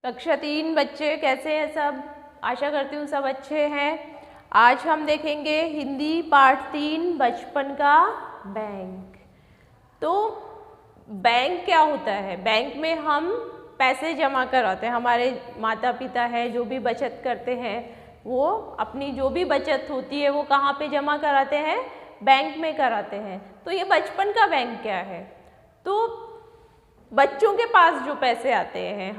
कक्षा 3 बच्चे कैसे हैं सब? आशा करती हूँ सब अच्छे हैं। आज हम देखेंगे हिंदी पार्ट 3 बचपन का बैंक। तो बैंक क्या होता है? बैंक में हम पैसे जमा कराते हैं। हमारे माता पिता हैं जो भी बचत करते हैं वो अपनी जो भी बचत होती है वो कहाँ पे जमा कराते हैं? बैंक में कराते हैं। तो ये बचपन का बैंक क्या है? तो बच्चों के पास जो पैसे आते हैं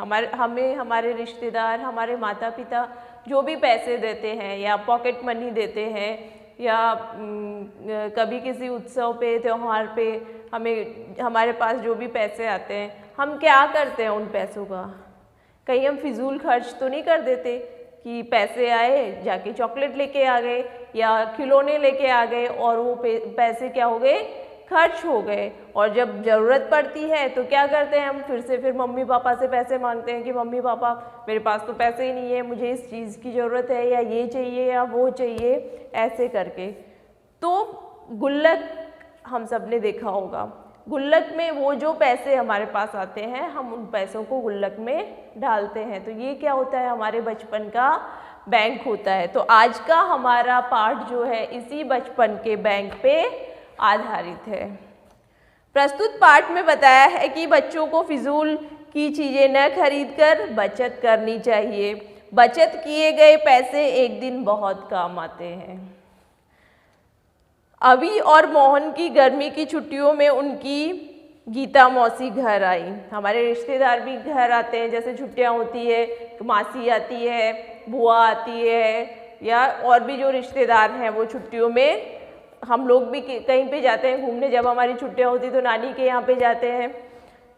हमारे रिश्तेदार, हमारे माता पिता जो भी पैसे देते हैं या पॉकेट मनी देते हैं या कभी किसी उत्सव पे त्योहार पे हमारे पास जो भी पैसे आते हैं, हम क्या करते हैं उन पैसों का? कहीं हम फिजूल खर्च तो नहीं कर देते कि पैसे आए जाके चॉकलेट लेके आ गए या खिलौने लेके आ गए और वो पैसे क्या हो गए? खर्च हो गए। और जब ज़रूरत पड़ती है तो क्या करते हैं हम? फिर मम्मी पापा से पैसे मांगते हैं कि मम्मी पापा मेरे पास तो पैसे ही नहीं है, मुझे इस चीज़ की ज़रूरत है या ये चाहिए या वो चाहिए, ऐसे करके। तो गुल्लक हम सब ने देखा होगा। गुल्लक में वो जो पैसे हमारे पास आते हैं हम उन पैसों को गुल्लक में डालते हैं। तो ये क्या होता है? हमारे बचपन का बैंक होता है। तो आज का हमारा पाठ जो है इसी बचपन के बैंक पे आधारित है। प्रस्तुत पाठ में बताया है कि बच्चों को फिजूल की चीज़ें न खरीदकर बचत करनी चाहिए। बचत किए गए पैसे एक दिन बहुत काम आते हैं। अभी और मोहन की गर्मी की छुट्टियों में उनकी गीता मौसी घर आई। हमारे रिश्तेदार भी घर आते हैं, जैसे छुट्टियां होती है, मासी आती है, बुआ आती है या और भी जो रिश्तेदार हैं वो छुट्टियों में हम लोग भी कहीं पे जाते हैं घूमने। जब हमारी छुट्टियां होती तो नानी के यहाँ पे जाते हैं।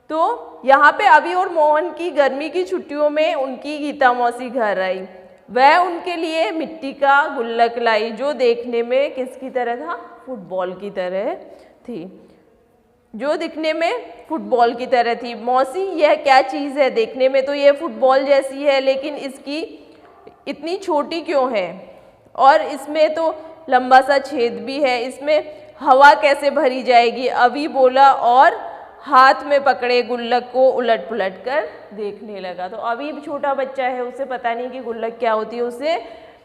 तो यहाँ पे अभी और मोहन की गर्मी की छुट्टियों में उनकी गीता मौसी घर आई। वह उनके लिए मिट्टी का गुल्लक लाई जो देखने में किसकी तरह था? फुटबॉल की तरह थी, जो दिखने में फुटबॉल की तरह थी। मौसी यह क्या चीज़ है? देखने में तो यह फुटबॉल जैसी है लेकिन इसकी इतनी छोटी क्यों है? और इसमें तो लंबा सा छेद भी है, इसमें हवा कैसे भरी जाएगी? अभी बोला और हाथ में पकड़े गुल्लक को उलट पुलट कर देखने लगा। तो अभी छोटा बच्चा है, उसे पता नहीं कि गुल्लक क्या होती है। उसे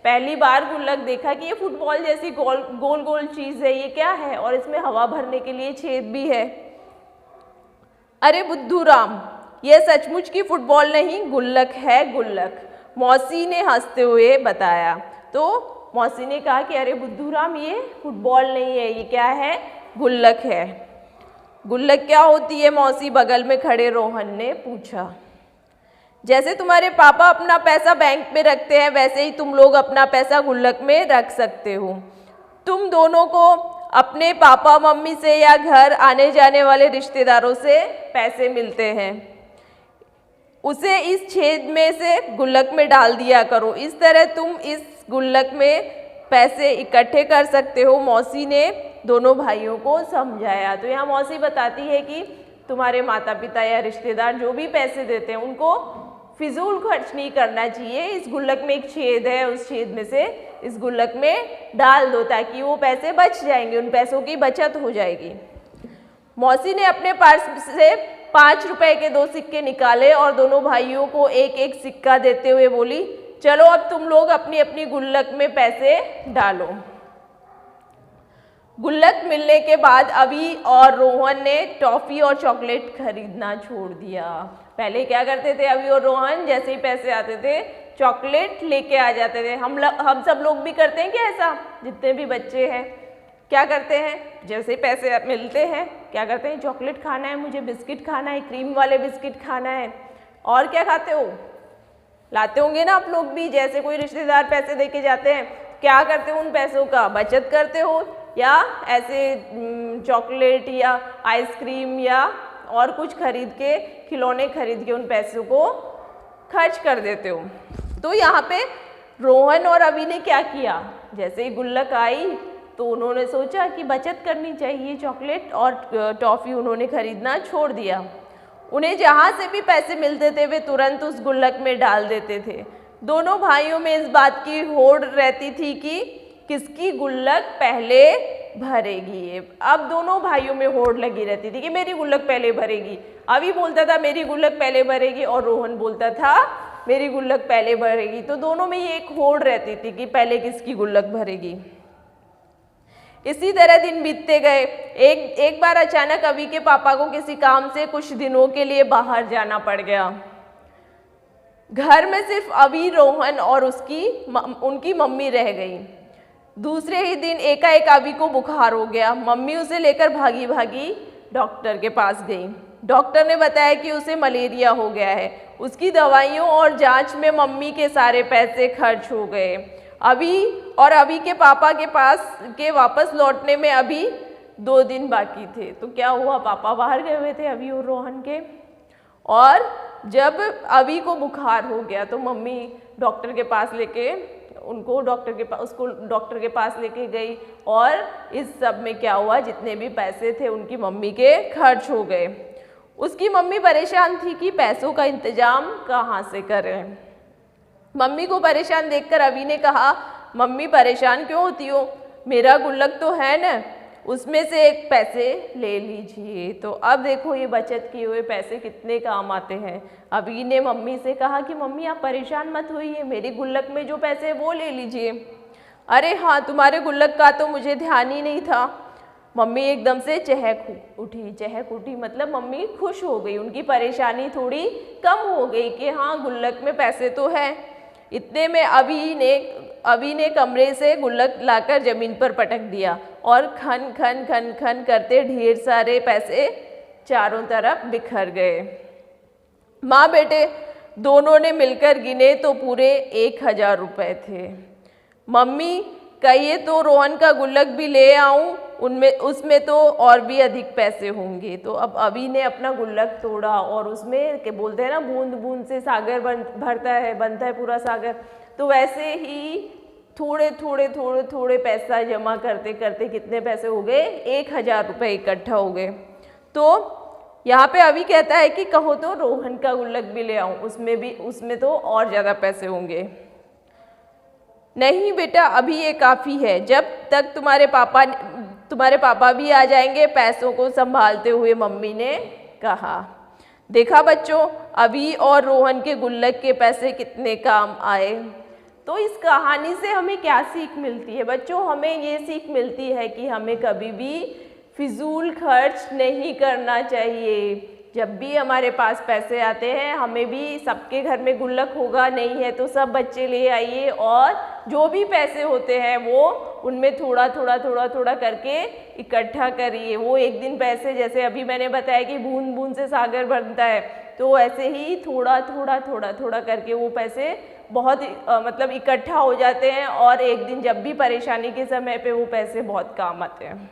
पहली बार गुल्लक देखा कि ये फुटबॉल जैसी गोल गोल चीज़ है, ये क्या है? और इसमें हवा भरने के लिए छेद भी है। अरे बुद्धू राम, ये सचमुच की फुटबॉल नहीं, गुल्लक है गुल्लक, मौसी ने हंसते हुए बताया। तो मौसी ने कहा कि अरे बुद्धू राम, ये फुटबॉल नहीं है, ये क्या है? गुल्लक है। गुल्लक क्या होती है मौसी? बगल में खड़े रोहन ने पूछा। जैसे तुम्हारे पापा अपना पैसा बैंक में रखते हैं वैसे ही तुम लोग अपना पैसा गुल्लक में रख सकते हो। तुम दोनों को अपने पापा मम्मी से या घर आने जाने वाले रिश्तेदारों से पैसे मिलते हैं, उसे इस छेद में से गुल्लक में डाल दिया करो। इस तरह तुम इस गुल्लक में पैसे इकट्ठे कर सकते हो। मौसी ने दोनों भाइयों को समझाया। तो यहाँ मौसी बताती है कि तुम्हारे माता पिता या रिश्तेदार जो भी पैसे देते हैं उनको फिजूल खर्च नहीं करना चाहिए। इस गुल्लक में एक छेद है, उस छेद में से इस गुल्लक में डाल दो ताकि वो पैसे बच जाएंगे, उन पैसों की बचत हो जाएगी। मौसी ने अपने पर्स से 5 रुपए के 2 सिक्के निकाले और दोनों भाइयों को एक एक सिक्का देते हुए बोली, चलो अब तुम लोग अपनी अपनी गुल्लक में पैसे डालो। गुल्लक मिलने के बाद अभी और रोहन ने टॉफ़ी और चॉकलेट खरीदना छोड़ दिया। पहले क्या करते थे अभी और रोहन? जैसे ही पैसे आते थे चॉकलेट लेके आ जाते थे। हम सब लोग भी करते हैं क्या ऐसा? जितने भी बच्चे हैं क्या करते हैं? जैसे पैसे मिलते हैं क्या करते हैं? चॉकलेट खाना है, मुझे बिस्किट खाना है, क्रीम वाले बिस्किट खाना है। और क्या खाते हो? लाते होंगे ना आप लोग भी। जैसे कोई रिश्तेदार पैसे दे के जाते हैं, क्या करते हो? उन पैसों का बचत करते हो या ऐसे चॉकलेट या आइसक्रीम या और कुछ खरीद के, खिलौने खरीद के उन पैसों को खर्च कर देते हो। तो यहाँ पे रोहन और अभी ने क्या किया? जैसे ही गुल्लक आई तो उन्होंने सोचा कि बचत करनी चाहिए, चॉकलेट और टॉफ़ी उन्होंने खरीदना छोड़ दिया। उन्हें जहाँ से भी पैसे मिलते थे वे तुरंत उस गुल्लक में डाल देते थे। दोनों भाइयों में इस बात की होड़ रहती थी कि किसकी गुल्लक पहले भरेगी। अब दोनों भाइयों में होड़ लगी रहती थी कि मेरी गुल्लक पहले भरेगी। अभी बोलता था मेरी गुल्लक पहले भरेगी और रोहन बोलता था मेरी गुल्लक पहले भरेगी। तो दोनों में ये एक होड़ रहती थी कि पहले किसकी गुल्लक भरेगी। इसी तरह दिन बीतते गए। एक बार अचानक अभी के पापा को किसी काम से कुछ दिनों के लिए बाहर जाना पड़ गया। घर में सिर्फ अभी, रोहन और उनकी मम्मी रह गई। दूसरे ही दिन एकाएक अभी को बुखार हो गया। मम्मी उसे लेकर भागी भागी डॉक्टर के पास गई। डॉक्टर ने बताया कि उसे मलेरिया हो गया है। उसकी दवाइयों और जांच में मम्मी के सारे पैसे खर्च हो गए। अभी के पापा के वापस लौटने में अभी 2 दिन बाकी थे। तो क्या हुआ, पापा बाहर गए हुए थे अभी और रोहन के, और जब अभी को बुखार हो गया तो मम्मी डॉक्टर के पास लेके गई। और इस सब में क्या हुआ, जितने भी पैसे थे उनकी मम्मी के खर्च हो गए। उसकी मम्मी परेशान थी कि पैसों का इंतजाम कहाँ से करें। मम्मी को परेशान देखकर अभी ने कहा, मम्मी परेशान क्यों होती हो, मेरा गुल्लक तो है न, उसमें से एक पैसे ले लीजिए। तो अब देखो ये बचत किए हुए पैसे कितने काम आते हैं। अभी ने मम्मी से कहा कि मम्मी आप परेशान मत होइए, मेरी गुल्लक में जो पैसे हैं वो ले लीजिए। अरे हाँ, तुम्हारे गुल्लक का तो मुझे ध्यान ही नहीं था। मम्मी एकदम से चहक उठी मतलब मम्मी खुश हो गई, उनकी परेशानी थोड़ी कम हो गई कि हाँ गुल्लक में पैसे तो है। इतने में अभी ने कमरे से गुल्लक लाकर जमीन पर पटक दिया और खन खन खन खन करते ढेर सारे पैसे चारों तरफ बिखर गए। माँ बेटे दोनों ने मिलकर गिने तो पूरे 1000 रुपये थे। मम्मी कहिए तो रोहन का गुल्लक भी ले आऊं, उसमें तो और भी अधिक पैसे होंगे। तो अब अभी ने अपना गुल्लक तोड़ा और उसमें के बोलते हैं ना, बूंद बूंद से सागर बनता है पूरा सागर। तो वैसे ही थोड़े पैसा जमा करते करते कितने पैसे हो गए, 1000 रुपये इकट्ठा हो गए। तो यहाँ पे अभी कहता है कि कहो तो रोहन का गुल्लक भी ले आऊं, उसमें तो और ज़्यादा पैसे होंगे। नहीं बेटा, अभी ये काफ़ी है, जब तक तुम्हारे पापा भी आ जाएंगे पैसों को संभालते हुए मम्मी ने कहा। देखा बच्चों, अभी और रोहन के गुल्लक के पैसे कितने काम आए। तो इस कहानी से हमें क्या सीख मिलती है बच्चों? हमें ये सीख मिलती है कि हमें कभी भी फिजूल खर्च नहीं करना चाहिए। जब भी हमारे पास पैसे आते हैं, हमें भी, सबके घर में गुल्लक होगा नहीं है तो सब बच्चे ले आइए और जो भी पैसे होते हैं वो उनमें थोड़ा करके इकट्ठा करिए। वो एक दिन पैसे, जैसे अभी मैंने बताया कि बूंद बूंद से सागर बनता है, तो ऐसे ही थोड़ा करके वो पैसे बहुत मतलब इकट्ठा हो जाते हैं और एक दिन जब भी परेशानी के समय पे वो पैसे बहुत काम आते हैं।